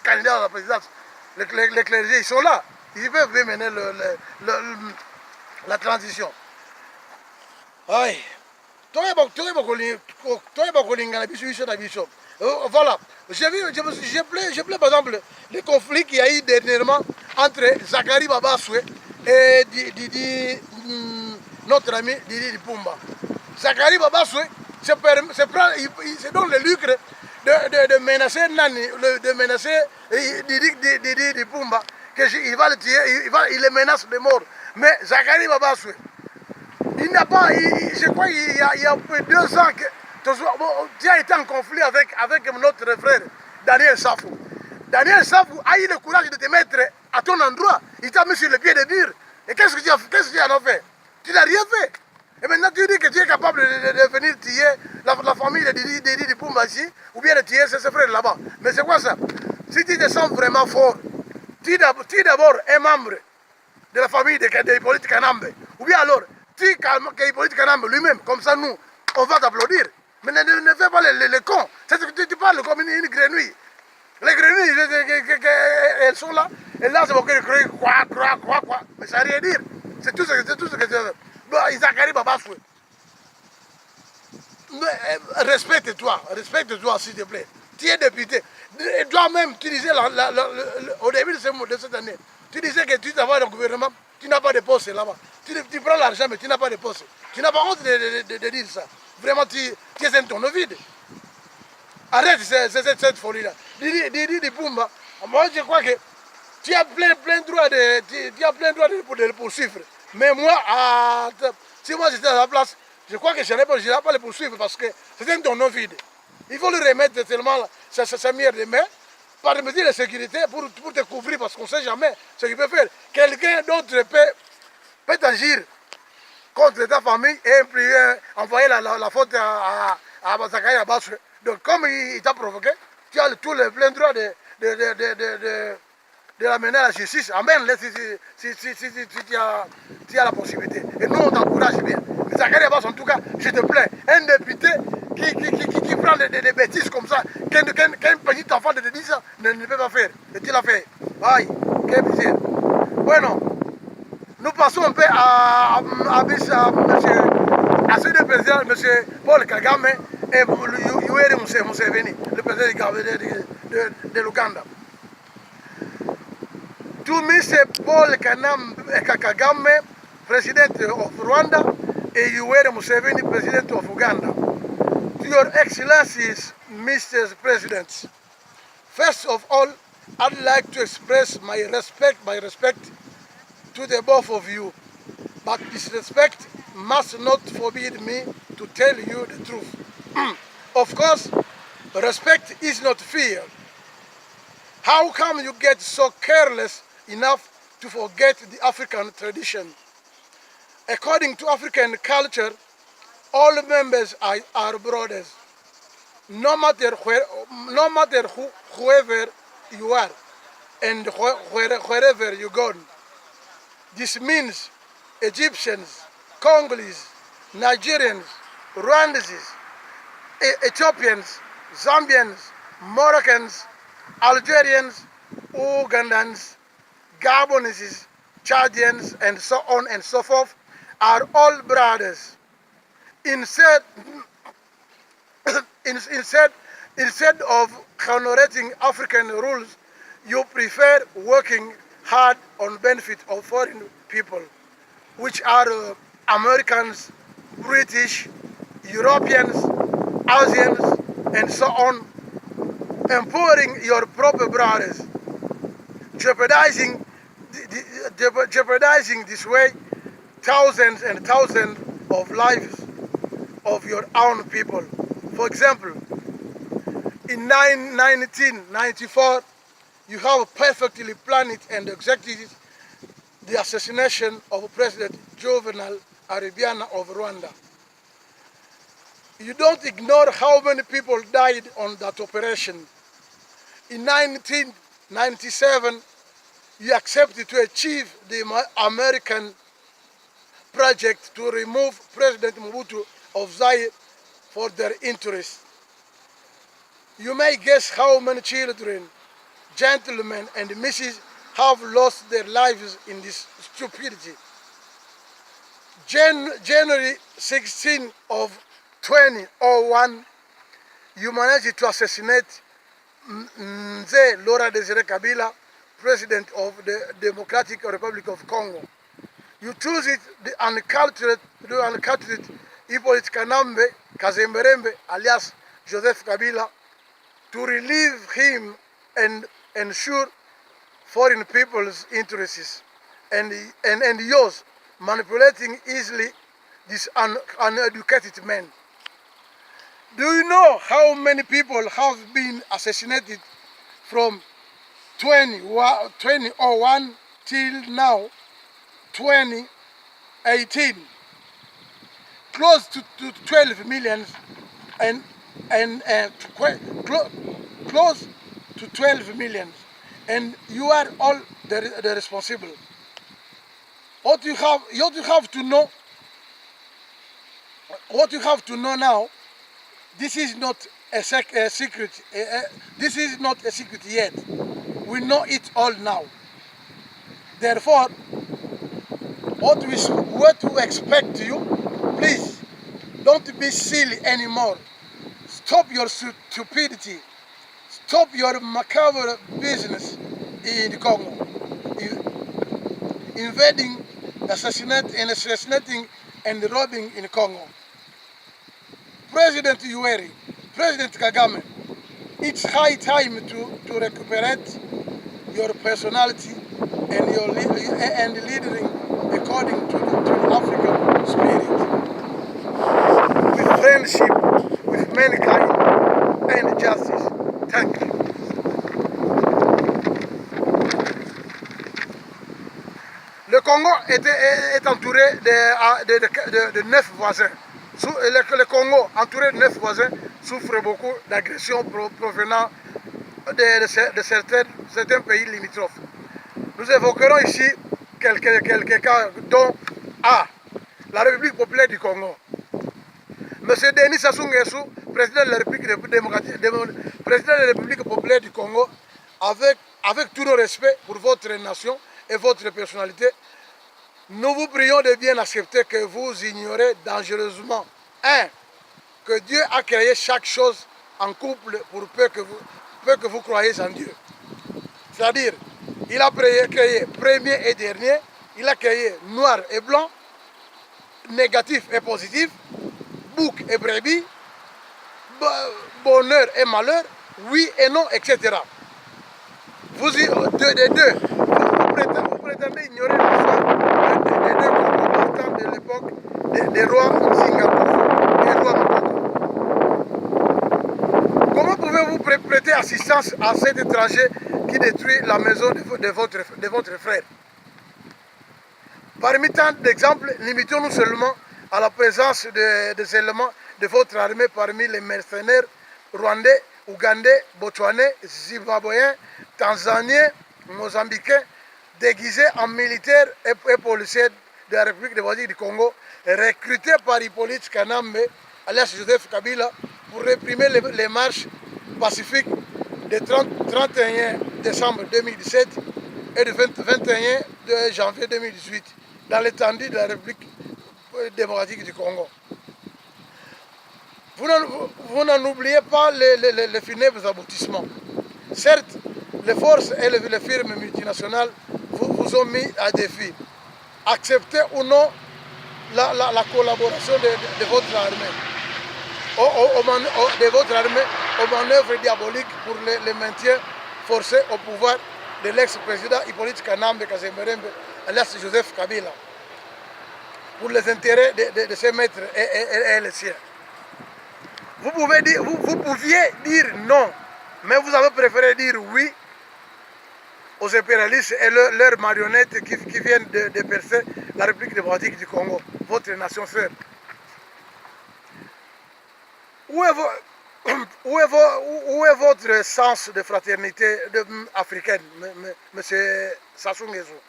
candidat à la présidence. Les clergés, ils sont là. Ils peuvent mener la transition. Aïe. Voilà. J'ai plaint par exemple les conflits qu'il y a eu dernièrement entre Zakari Babaswe et notre ami Didi Dipumba. Zakari Babaswe se donne le lucre de menacer Nani, de menacer Didi Dipumba, qu'il va le tuer, il le menace de mort. Mais Zakari Babaswe, il n'a pas, je crois qu'il y a 2 ans que tu as été en conflit avec notre frère Daniel Safou. Daniel Safou a eu le courage de te mettre à ton endroit. Il t'a mis sur le pied de mur. Et qu'est-ce que tu as fait? Tu n'as rien fait. Et maintenant tu dis que tu es capable de venir tuer la famille de Didi Dipumba ici, ou bien de tuer ses frères là-bas. Mais c'est quoi ça? Si tu te sens vraiment fort, tu es d'abord un membre de la famille de Hippolyte Kanambe. Ou bien alors, tu es Hippolyte Kanambe lui-même. Comme ça, nous, on va t'applaudir. Mais ne fais pas les cons. Tu parles comme une grenouille. Les grenouilles, elles sont là. Et là, c'est pour qu'elles crient quoi. Mais ça ne veut rien dire. C'est tout ce que tu veux. Zakari Babaswe. Respecte-toi, s'il te plaît. Tu es député. Toi-même, tu disais au début de cette année, tu disais que tu travailles dans le gouvernement, tu n'as pas de poste là-bas. Tu prends l'argent, mais tu n'as pas de poste. Tu n'as pas honte de dire ça. Vraiment, tu es un tonneau vide. Arrête cette folie-là. Didi Dipumba, moi je crois que tu as plein droit de le poursuivre. Mais moi, si moi j'étais à la place, je crois que je n'allais pas le poursuivre parce que c'est un tonneau vide. Il faut lui remettre seulement sa mière de main par des mesures de sécurité pour te couvrir parce qu'on ne sait jamais ce qu'il peut faire. Quelqu'un d'autre peut agir contre ta famille et envoyer la faute à Zakari Babaswe. Donc comme il t'a provoqué, tu as tout le plein droit de l'amener à la justice. Amène-le si tu as la possibilité. Et nous on t'encourage bien. Mais Zakari Babaswe, en tout cas, je te plains, un député qui prend des bêtises comme ça, qu'un petit enfant de 10 ans ne peut pas faire. Et tu l'as fait. Aïe, quel plaisir. Bueno. Nous passons un peu à ce deux présidents, M. Paul Kagame et Yoweri Museveni, le président de l'Ouganda. To Mr. Paul Kagame, President of Rwanda, et Yoweri Museveni, President of Uganda. To Your Excellencies, Mr. President, first of all, I'd like to express my respect to the both of you, but this respect must not forbid me to tell you the truth. Of course, respect is not fear. How come you get so careless enough to forget the African tradition? According to African culture, all members are brothers, no matter whoever you are and wherever you go. This means Egyptians, Congolese, Nigerians, Rwandese, Ethiopians, Zambians, Moroccans, Algerians, Ugandans, Gabonese, Chadians, and so on and so forth are all brothers. Instead, instead of honoring African rules, you prefer working hard on benefit of foreign people, which are Americans, British, Europeans, Asians, and so on, empowering your proper brothers, jeopardizing this way thousands and thousands of lives of your own people. For example, in 1994, you have perfectly planned and executed the assassination of President Juvenal Arabiana of Rwanda. You don't ignore how many people died on that operation. In 1997, you accepted to achieve the American project to remove President Mobutu of Zaire for their interests. You may guess how many children, gentlemen, and misses have lost their lives in this stupidity. January 16 of 2001, you managed to assassinate Mzee Laurent Desire Kabila, President of the Democratic Republic of Congo. You choose it, the uncultured Hippolyte Kanambe Kazemberembe, alias Joseph Kabila, to relieve him and ensure foreign people's interests and yours, manipulating easily this uneducated man. Do you know how many people have been assassinated from 2001 till now, 2018? Close to 12 million close to 12 million, and you are all the responsible. What you have to know now, this is not a secret. This is not a secret yet. We know it all now. Therefore, what we expect you, please don't be silly anymore. Stop your stupidity. Stop your macabre business in Congo. Invading, assassinating, and robbing in Congo. President Yoweri, President Kagame, it's high time to recuperate your personality and leading according to the African spirit, with friendship with mankind and justice. Thank you. Le Congo est entouré de 9 voisins. Le Congo, entouré de 9 voisins, souffre beaucoup d'agressions provenant de certains pays limitrophes. Nous évoquerons ici quelques cas, dont la République populaire du Congo. M. Denis Sassou Nguesso, président de la République populaire du Congo, avec tout le respect pour votre nation et votre personnalité, nous vous prions de bien accepter que vous ignorez dangereusement que Dieu a créé chaque chose en couple pour peu que vous croyez en Dieu. C'est-à-dire, il a créé premier et dernier, il a créé noir et blanc, négatif et positif, bouc et brebis, bonheur et malheur, oui et non, etc. Vous prétendez ignorer l'histoire des deux combattants de l'époque des rois Singapour et rois Mokoko. Comment pouvez-vous prêter assistance à cet étranger qui détruit la maison de votre frère? Parmi tant d'exemples, limitons-nous seulement à la présence des éléments de votre armée parmi les mercenaires rwandais, ougandais, botswanais, zimbabwéens, tanzaniens, mozambicains, déguisés en militaires et policiers de la République démocratique du Congo, recrutés par Hippolyte Kanambe, alias Joseph Kabila, pour réprimer les marches pacifiques du 31 décembre 2017 et du 21 janvier 2018 dans l'étendue de la République démocratique du Congo. Vous n'en oubliez pas les funèbres aboutissements. Certes, les forces et les firmes multinationales vous ont mis à défi. Acceptez ou non la collaboration de votre armée, aux manœuvres diaboliques pour le maintien forcé au pouvoir de l'ex-président Hippolyte Kanambe Kazemberembe, alias Joseph Kabila, pour les intérêts de ses maîtres et les siens. Vous pouviez dire non, mais vous avez préféré dire oui aux impérialistes et leurs marionnettes qui viennent de percer la République démocratique du Congo, votre nation sœur. Où est votre sens de fraternité africaine, M. Sassou Nguesso?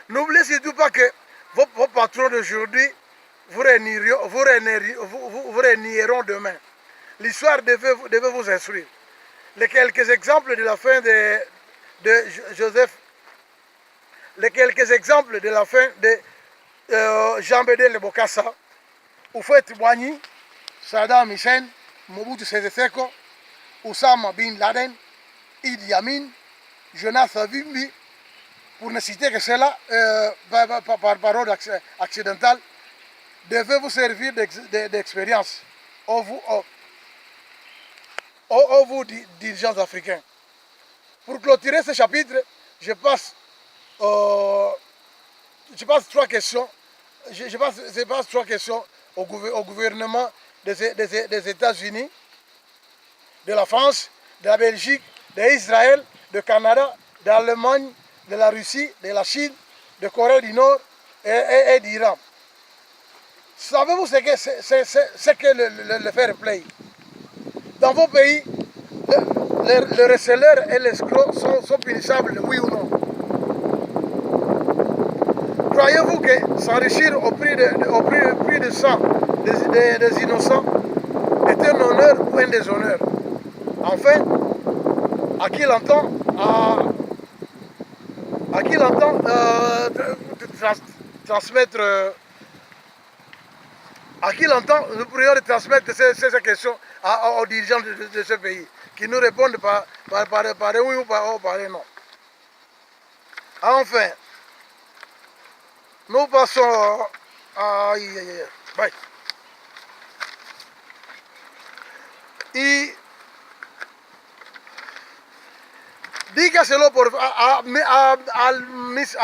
N'oubliez surtout pas que vos patrons d'aujourd'hui vous renieront demain. L'histoire devait vous instruire. Les quelques exemples de la fin de Joseph, les quelques exemples de la fin de Jean-Bédé Le Bokassa, Houphouët Boigny, Saddam Hussein, Mobutu Sese Seko, Oussama Bin Laden, Idi Amin, Jonas Savimbi, pour ne citer que cela, par parole accidentale, devait vous servir d'expérience aux vous dirigeants africains. Pour clôturer ce chapitre, je passe trois questions. Je passe trois questions au gouvernement des États-Unis, de la France, de la Belgique, d'Israël, du Canada, d'Allemagne, de la Russie, de la Chine, de Corée du Nord et d'Iran. Savez-vous ce que le fair play? Dans vos pays, le receleur et l'escroc sont punissables, oui ou non? Croyez-vous que s'enrichir au prix de sang des innocents est un honneur ou un déshonneur? Enfin, à qui l'entend transmettre, à qui l'entend, nous pourrions transmettre ces questions aux dirigeants de ce pays, qui nous répondent par oui ou par non. Enfin, nous passons à... Bye. Y dígaselo a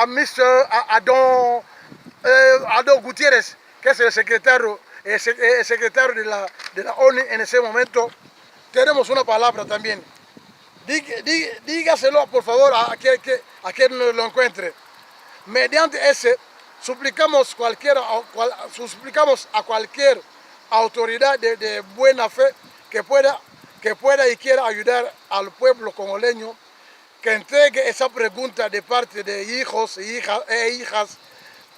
Mr. Adon Gutiérrez, que es el secretario de la ONU en ese momento. Tenemos una palabra también. Dígaselo, por favor, a quien lo encuentre. Mediante ese, suplicamos a cualquier autoridad de buena fe que pueda y quiera ayudar al pueblo congoleño, que entregue esa pregunta de parte de hijos e hijas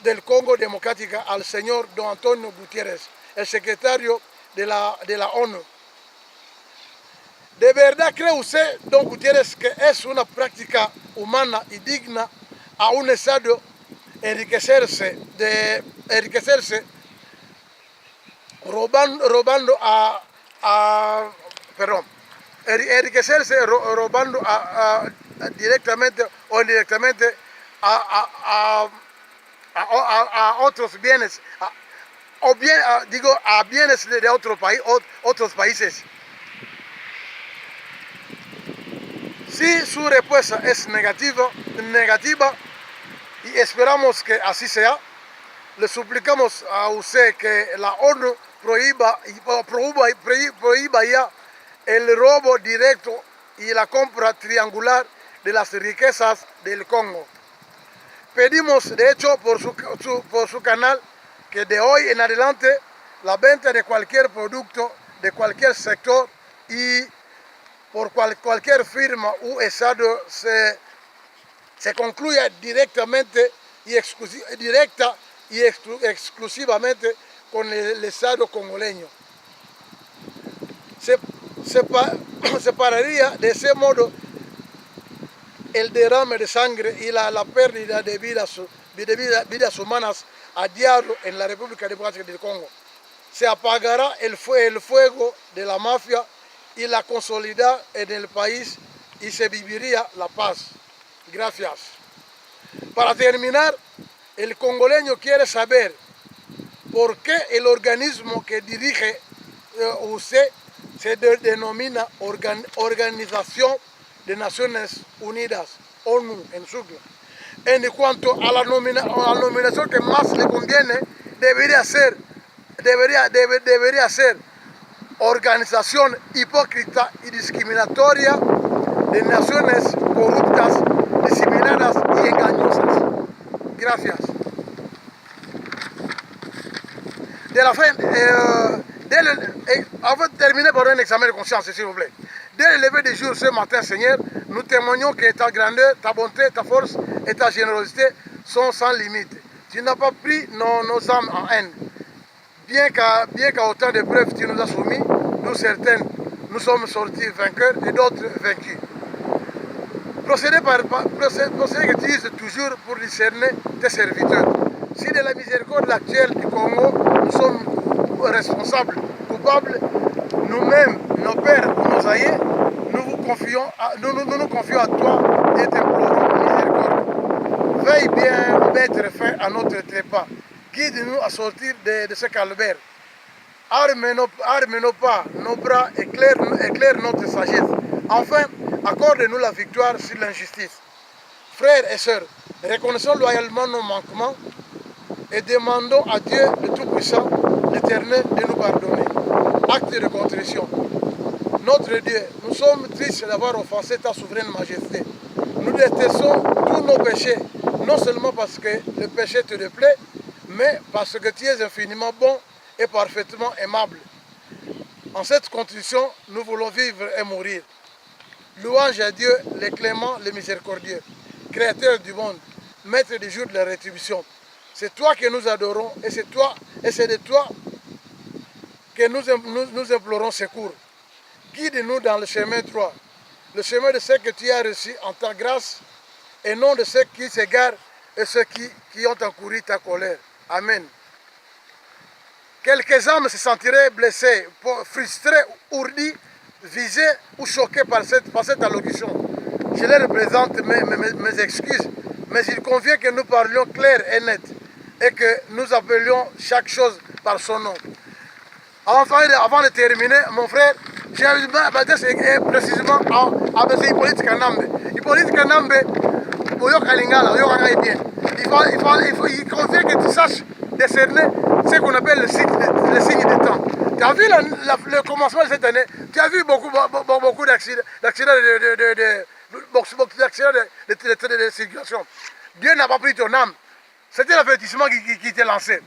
del Congo Democrático al señor Don Antonio Gutiérrez, el secretario de la ONU. ¿De verdad cree usted, Don Gutiérrez, que es una práctica humana y digna a un Estado enriquecerse robando directamente o indirectamente a otros bienes, a bienes de otros países? Si su respuesta es negativa, y esperamos que así sea, le suplicamos a usted que la ONU prohíba ya el robo directo y la compra triangular de las riquezas del Congo. Pedimos, de hecho, por su canal, que de hoy en adelante la venta de cualquier producto, de cualquier sector y por cualquier firma u estado se concluya directamente y exclusivamente con el Estado congoleño. Se pararía de ese modo el derrame de sangre y la pérdida de vidas humanas a diario en la República Democrática del Congo. Se apagará el fuego de la mafia y la consolidad en el país y se viviría la paz. Gracias. Para terminar, el congoleño quiere saber por qué el organismo que dirige usted se denomina Organización de Naciones Unidas, ONU en sigla. En cuanto a la nominación que más le conviene, debería ser Organización Hipócrita y Discriminatoria de Naciones Corruptas, Diseminadas y Engañosas. Gracias. Avant de terminer par un examen de conscience, s'il vous plaît. Dès le lever des jours ce matin, Seigneur, nous témoignons que ta grandeur, ta bonté, ta force et ta générosité sont sans limite. Tu n'as pas pris nos âmes en haine. Bien qu'à autant de preuves tu nous as soumis, nous certains, nous sommes sortis vainqueurs et d'autres vaincus. Procédez que tu utilises toujours pour discerner tes serviteurs. Si de la miséricorde actuelle du Congo, nous sommes responsables, coupables, nous-mêmes, nos pères ou nos aïeux, nous nous confions à toi et t'implorons miséricorde. Veuille bien mettre fin à notre trépas. Guide-nous à sortir de ce calvaire. Arme nos pas, nos bras, éclaire notre sagesse. Enfin, accorde-nous la victoire sur l'injustice. Frères et sœurs, reconnaissons loyalement nos manquements et demandons à Dieu le Tout-Puissant, l'Éternel, de nous pardonner. Acte de contrition. Notre Dieu, nous sommes tristes d'avoir offensé ta souveraine majesté. Nous détestons tous nos péchés, non seulement parce que le péché te déplaît, mais parce que tu es infiniment bon et parfaitement aimable. En cette contrition, nous voulons vivre et mourir. Louange à Dieu, le clément, le miséricordieux, créateur du monde, maître du jour de la rétribution. C'est toi que nous adorons et c'est de toi que nous implorons secours. Guide-nous dans le chemin droit, le chemin de ceux que tu as reçus en ta grâce et non de ceux qui s'égarent et ceux qui ont encouru ta colère. Amen. Quelques âmes se sentiraient blessées, frustrées, ourdies, visées ou choquées par cette allocution. Je leur présente mes excuses, mais il convient que nous parlions clair et net et que nous appelions chaque chose par son nom. Enfin, avant de terminer, mon frère, j'ai m'adresser précisément à M. Hippolyte Kanambe. Hippolyte Kanambe, il convient que tu saches décerner ce qu'on appelle le signe des temps. Tu as vu le commencement de cette année, tu as vu beaucoup d'accidents de circulation. Dieu n'a pas pris ton âme. C'était l'avertissement qui t'est lancé.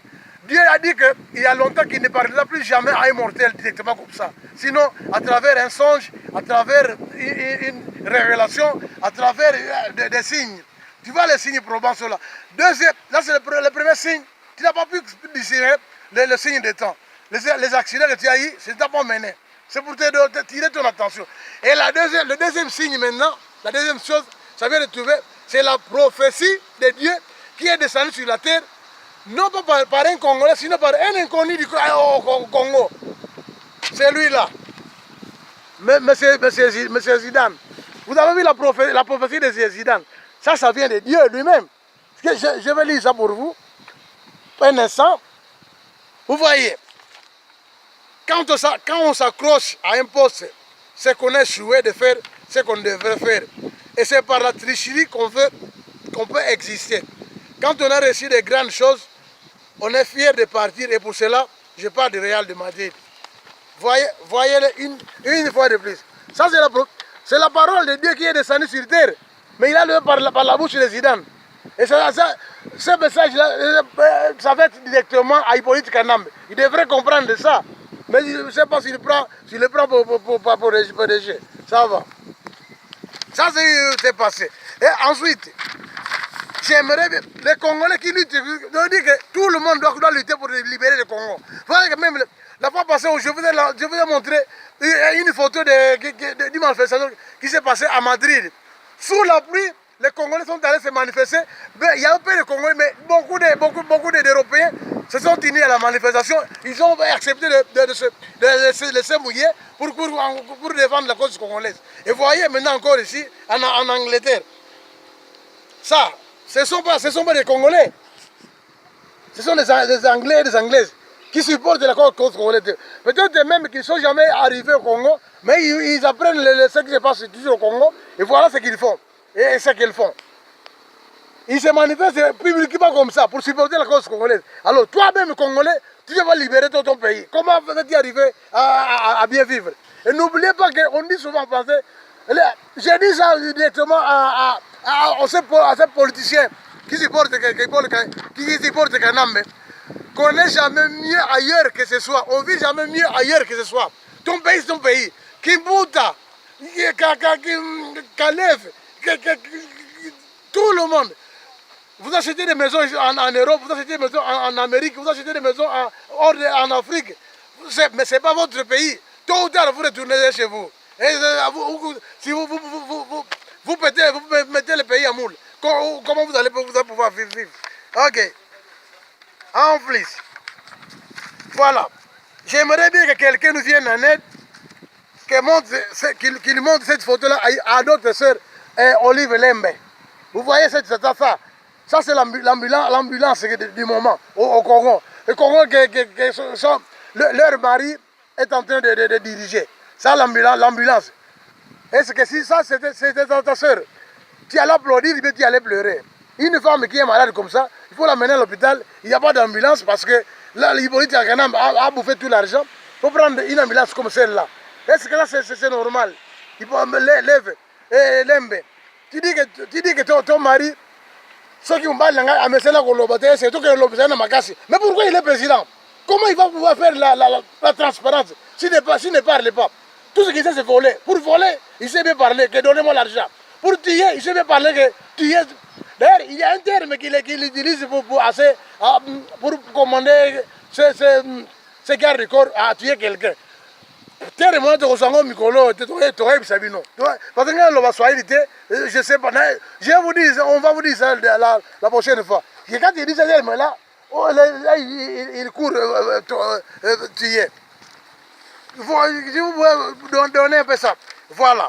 Dieu a dit qu'il y a longtemps qu'il ne parlera plus jamais à un mortel directement comme ça. Sinon, à travers un songe, à travers une révélation, à travers des signes. Tu vois les signes probants sont là. Deuxième, là c'est le premier signe. Tu n'as pas pu discerner le signe des temps. Les accidents que tu as eu, c'est pas mené. C'est pour te tirer ton attention. Et le deuxième signe maintenant, la deuxième chose, ça vient de trouver, c'est la prophétie de Dieu qui est descendue sur la terre. Non pas par un Congolais, sinon par un inconnu du Congo. C'est lui-là. Monsieur Zidane. Vous avez vu la prophétie de Zidane. Ça vient de Dieu lui-même. Je vais lire ça pour vous. Un instant. Vous voyez, quand on s'accroche à un poste, c'est qu'on est échoué de faire ce qu'on devrait faire. Et c'est par la tricherie qu'on peut exister. Quand on a réussi de grandes choses, on est fier de partir et pour cela, je parle du Real de Madrid. Voyez-le une fois de plus. Ça, c'est la parole de Dieu qui est descendue sur terre. Mais il a levé par la bouche de Zidane. Et ce message-là, ça va être directement à Hippolyte Kanambe. Il devrait comprendre ça. Mais je ne sais pas s'il le prend pour PDG. Ça va. Ça, c'est passé. Et ensuite, j'aimerais les Congolais qui luttent. Je dis que tout le monde doit lutter pour libérer le Congo. Voilà que même la fois passée, je vous ai montré une photo d'une manifestation qui s'est passée à Madrid. Sous la pluie, les Congolais sont allés se manifester. Il y a un peu de Congolais, mais beaucoup d'Européens se sont unis à la manifestation. Ils ont accepté de se laisser mouiller pour défendre la cause congolaise. Et vous voyez maintenant encore ici, en Angleterre, ça, ce ne sont pas des Congolais. Ce sont des Anglais et des Anglaises qui supportent la cause congolaise. Peut-être même qu'ils ne sont jamais arrivés au Congo, mais ils apprennent ce qui se passe toujours au Congo, et voilà ce qu'ils font. Et ce qu'ils font. Ils se manifestent publiquement comme ça pour supporter la cause congolaise. Alors toi-même Congolais, tu vas libérer ton pays. Comment vas-tu arriver à bien vivre? Et n'oubliez pas qu'on dit souvent en français, j'ai dit ça directement à ces politiciens qui supportent Kanambe, qu'on n'est jamais mieux ailleurs que ce soit. On vit jamais mieux ailleurs que ce soit. Ton pays, c'est ton pays. Kimbuta, Kalev, tout le monde. Vous achetez des maisons en Europe, vous achetez des maisons en Amérique, vous achetez des maisons en Afrique. Mais ce n'est pas votre pays. Tôt ou tard, vous retournez chez vous. Et si vous mettez le pays à moule, comment vous allez pouvoir vivre? Ok. En plus, voilà. J'aimerais bien que quelqu'un nous vienne en aide, qu'il montre cette photo-là à notre sœur Olive Lembe. Vous voyez ça? Ça, c'est l'ambulance du moment au Congo. Le Congo, leur mari est en train de diriger. Ça, l'ambulance. Est-ce que si ça, c'était ta soeur, tu allais applaudir, mais tu allais pleurer. Une femme qui est malade comme ça, il faut l'amener à l'hôpital. Il n'y a pas d'ambulance parce que là, Hippolyte Kanambe a bouffé tout l'argent. Il faut prendre une ambulance comme celle-là. Est-ce que là, c'est normal? Il faut lève et lembe. Tu dis que ton mari, ceux qui ont parlé à Messena Kolobote, c'est tout que l'observe Makassi. Mais pourquoi il est président? Comment il va pouvoir faire la transparence s'il ne parle pas? Tout ce qu'il sait, c'est voler. Pour voler, il sait bien parler, que donnez-moi l'argent. Pour tuer, il sait bien parler que tuer. D'ailleurs, il y a un terme qu'il utilise pour commander ce garde-corps à tuer quelqu'un. Terme de Rosango Mikolo, parce que je sais pas, on va vous dire ça la prochaine fois. Et quand il dit ce terme-là, il court tuer. Je vous donner un peu ça. Voilà.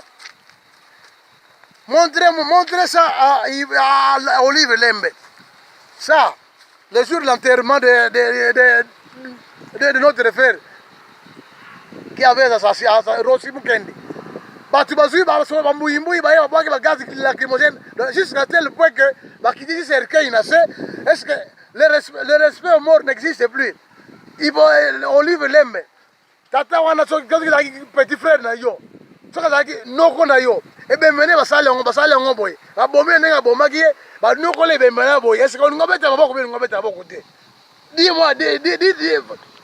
Montrez ça à Olive Lembe. Ça, le jour de l'enterrement de notre frère qui avait assassiné Rossi Mukendi. Jusqu'à tel point que est-ce que le respect aux morts n'existe plus? Olive Lembe. Tata wana petit frère na yo. Soka zaki noko na yo. E bemene basale ngo boy. Ba bomi nenga bomaki ba noko le bemene boy. Est-ce qu'on ngobeta maboko be ngobeta maboko te? Dis-moi,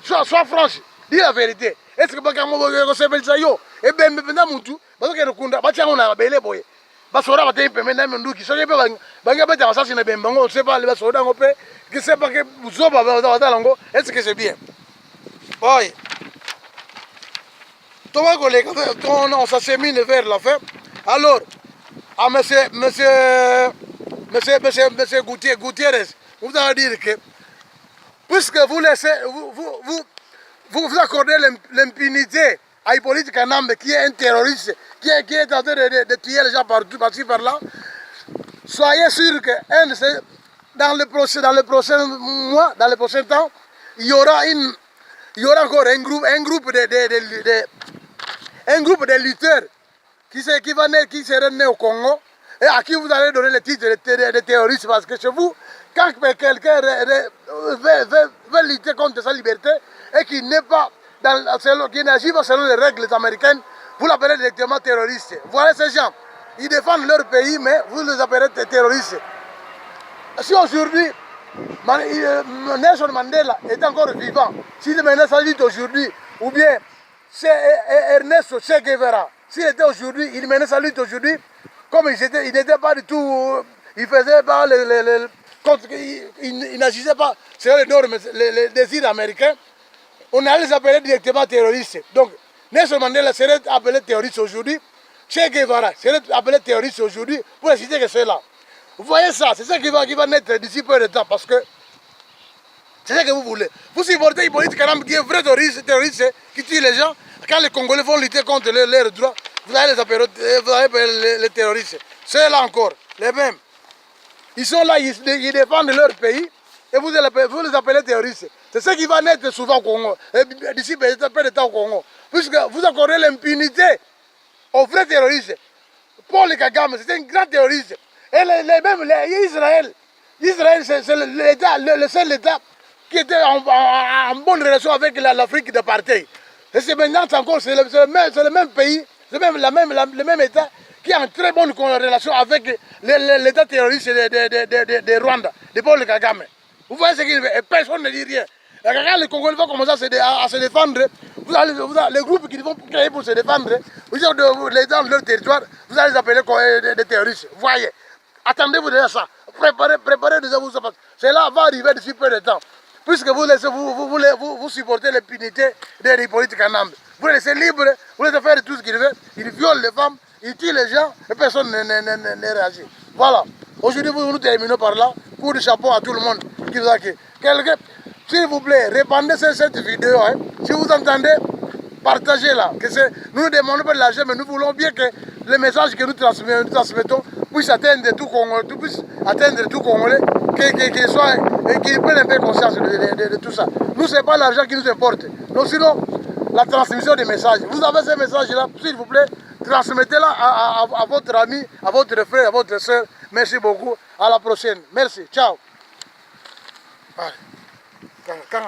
sois franche. Dis la vérité. Est-ce que baka mo ko sebelisa yo? E bemena mutu, ba ke rukunda ba tshanga na bele boy. Ba sora ba te pemena menduki. So ke ba ngabeta basasi na bembango, c'est pas le soda ngope. Que c'est pas que zoba ba lango. Est-ce que c'est bien? Boy. On s'achemine vers la fin. Alors, à monsieur Gutiérrez, vous allez dire que, puisque vous laissez, vous accordez l'impunité à Hippolyte Kanambe, qui est un terroriste, qui est en train de tuer les gens par-ci par-là, soyez sûr que dans le prochain mois, dans le prochain temps, il y aura encore un groupe de lutteurs qui seraient nés au Congo et à qui vous allez donner le titre de terroriste parce que chez vous, quand quelqu'un veut lutter contre sa liberté et qu'il n'est pas qui n'agit pas selon les règles américaines, vous l'appelez directement terroriste. Voilà ces gens. Ils défendent leur pays, mais vous les appelez terroristes. Si aujourd'hui, Nelson Mandela est encore vivant, si maintenant ça dit aujourd'hui, ou bien c'est Ernesto Che Guevara, s'il était aujourd'hui, il menait sa lutte aujourd'hui, comme il n'était pas du tout, il faisait pas il n'agissait pas selon les normes, les désirs américains, on allait les appeler directement terroristes. Donc, Nelson Mandela serait appelé terroriste aujourd'hui, Che Guevara serait appelé terroriste aujourd'hui, pour citer que cela. Vous voyez ça, c'est ça qui va naître d'ici peu de temps, parce que c'est ça que vous voulez. Vous supportez une politique qui est vrai terroriste, qui tue les gens. Quand les Congolais vont lutter contre leurs droits, vous allez les appeler les terroristes. C'est là encore, les mêmes. Ils sont là, ils défendent leur pays, et vous les appelez terroristes. C'est ce qui va naître souvent au Congo, d'ici peu de temps au Congo. Puisque vous accordez l'impunité aux vrais terroristes. Paul Kagame, c'est un grand terroriste. Et Israël, c'est le seul État qui était en bonne relation avec l'Afrique d'apartheid. Et c'est maintenant encore, c'est le même pays, le même État qui a une très bonne relation avec l'État terroriste de Rwanda, de Paul Kagame. Vous voyez ce qu'il fait, et personne ne dit rien. Et quand les Congolais vont commencer à se défendre, les groupes qui vont créer pour se défendre, dans leur territoire, vous allez les appeler des terroristes. Voyez, attendez-vous déjà ça. Préparez déjà vous ça. Cela va arriver d'ici peu de temps. Puisque vous supportez l'impunité des politiques en Nambe. Vous les laissez libres, vous les laissez faire tout ce qu'ils veulent. Ils violent les femmes, ils tuent les gens et personne ne réagit. Voilà. Aujourd'hui, nous terminons par là. Coup de chapeau à tout le monde qui vous a accueilli. S'il vous plaît, répandez cette vidéo. Hein. Si vous entendez, partagez-la. Nous ne demandons pas de l'argent, mais nous voulons bien que les messages que nous transmettons puissent atteindre tout Congolais, qu'ils prennent un peu conscience de tout ça. Nous, ce n'est pas l'argent qui nous importe. Donc, sinon, la transmission des messages. Vous avez ces messages-là, s'il vous plaît, transmettez-la à votre ami, à votre frère, à votre soeur. Merci beaucoup. À la prochaine. Merci. Ciao. Allez. Calme.